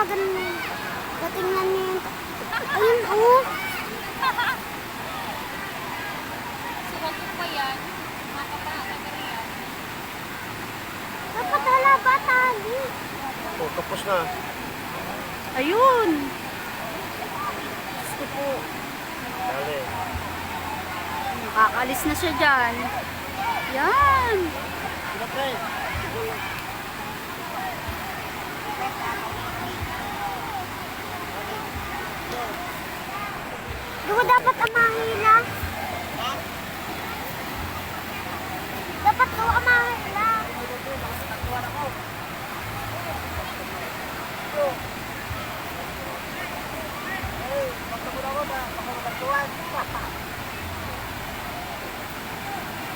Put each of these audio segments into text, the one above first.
ganun. Gatingnan niya yun. Ayun, oh. Suwag ko pa yan. Makapakalag ka yan. Dapat halaba tali. Oh, tapos na. Ayun. Gusto po. Dali. Nakakalis na siya dyan. Yan. Pinapay. Di ba dapat amahila? Dapat ko amahila.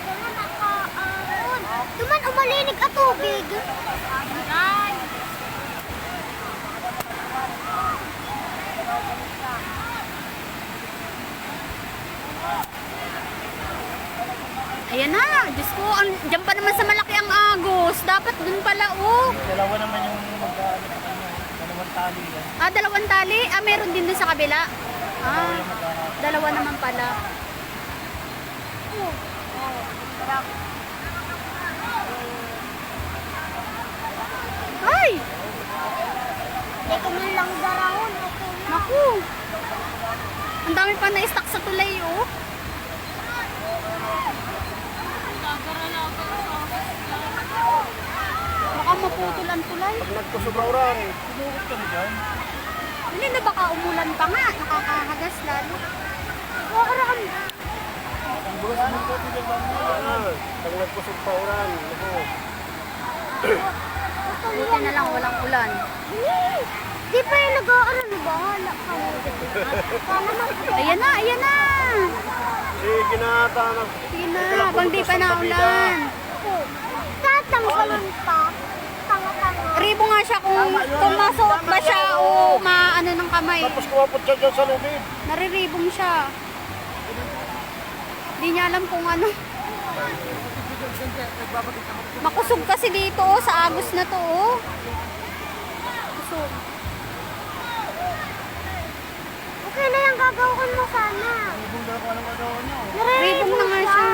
Duman nakaaon. Duman umalinig at tubig. Ay! Ayan na. Diyos ko, dyan pa naman sa malaki ang agos. Dapat dun pala, oh. Dalawa naman yung dalawang tali yan. Ah, dalawang tali? Ah, meron din dun sa kabila. Ah, dalawa naman pala. Ay! Hindi ko man lang darahon. Okay na. Naku! Ang dami pa na-stack sa tulay, oh. Baka maputol ang tulay. Pag nagkusubra-uran, bubukot ka na dyan. Hindi na baka umulan pa nga. Nakakahagas lalo. Wakaram. Pag nagkusubra-uran, ako. Buti na lang, walang ulan. Di pa yung nag-aaral. Bahala ka. Sana mag- Ayan na, ayan na. Sige na, tanang. Sige na, habang di pa naulan. Tatanggalin pa. Tanga-tanga. Ribo nga siya kung masuot ba siya o maano ng kamay. Tapos kumapot siya dyan sa lubid. Nariribong siya. Hindi niya alam kung ano. Makusog kasi dito oh, sa agos na to oh. Kusog. Okay na yung gagawin mo sana. Ribong na nga siya.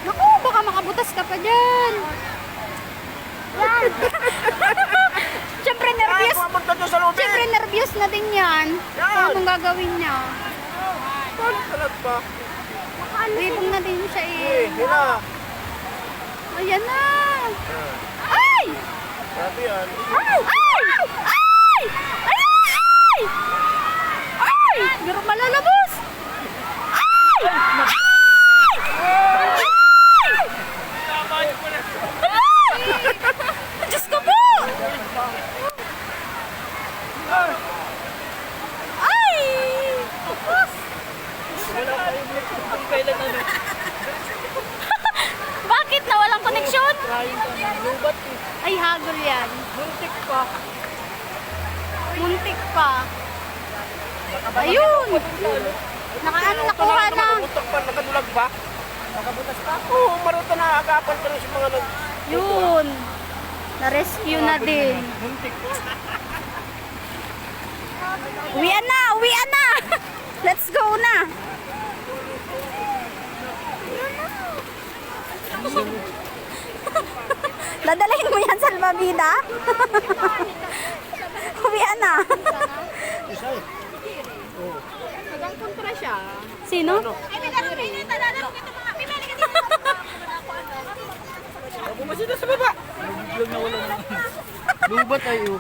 Naku, baka makabutas ka pa dyan. Yan. Siyempre nervyos. Kumapot ka dyan sa lubid. Siyempre nervyos na din yan. Yan. Kung anong gagawin niya. Paano talag pa? Ribong na din siya Eh, eh. hila. Ayan na. Ay! Grabe yan. Ay! Ay! Ay! Ay! Ay! Pero malalabos! Ay! Ay! Ay! Diyos ko po! Ay! Bakit na walang koneksyon? Ay, hagol yan. Muntik pa. Muntik pa. Ayun! Nakaano nakuha na. Nakabutak pa, nakadulag pa. Nakabutas pa? Oo, maruta na agapan pa rin si mga nag... Yun. Na-rescue na din. Muntik pa. Uwian na! Uwian na! Let's go na! Dadalhin mo yan sa Almabida? Uwian na! Isay. Hanggang kontra siya. Sino? Ay, may laro kayo nito. Lalaro kita mga. Pimili ka dito. Bumasin na sa baba. Biglang na wala na. Lubat tayo.